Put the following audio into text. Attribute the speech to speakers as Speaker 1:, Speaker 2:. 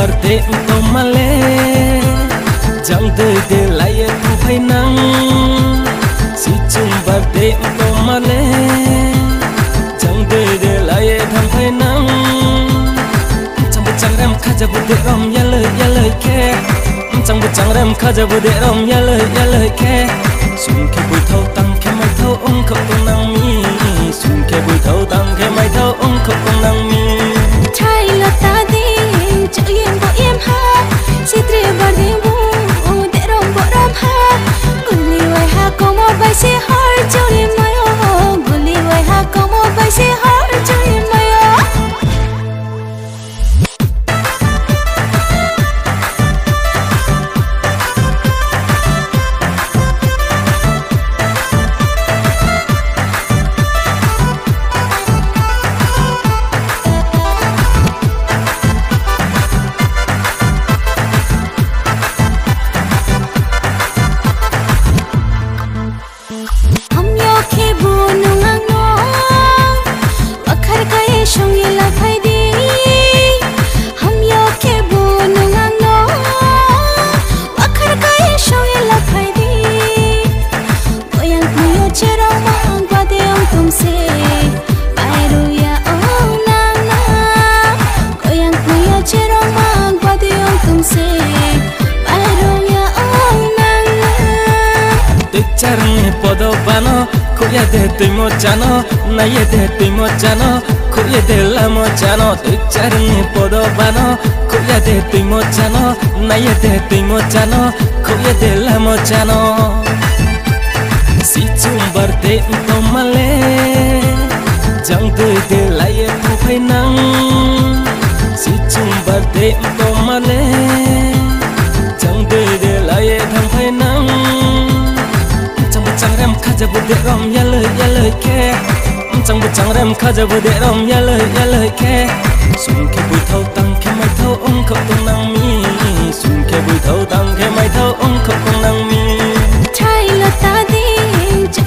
Speaker 1: barte to male jang de de lai tu phai nang si chung barte to male jang de de lai tham phai nang chang bu chang ram kha ja bu de rom ya lời ke chang bu chang ram kha ja bu de rom ya lời ke sun ke bui thâu tăng ke mai thâu ông khóc tông nang mi sun ke bui thâu tăng ke mai thâu ông khóc tông nang mi
Speaker 2: chai la ta di chu yem bo yem ha si tre bar di bu de rom bo ram ha guli wai ha como vai se har chori mayo guli wai ha como vai se har chori mayo
Speaker 1: Charne podo bano, kuya de tu mochano, na ye de tu mochano, kuya de la mochano. Tu charne podo bano, kuya de tu mochano, na ye de tu mochano, kuya de la mochano. Si chumbar de to male, jang de la ye tu phai nang. Si chumbar de to male, jang de la ye tham phai nang. Chang ram kha ja bu de rom ya lời ke chang bu chang ram kha ja bu de rom ya lời ke sun ke bui thâu tăng ke mai thâu ông khóc tông nang mi sun ke bui thâu tăng ke mai thâu ông khóc tông nang mi
Speaker 2: chai la ta di chu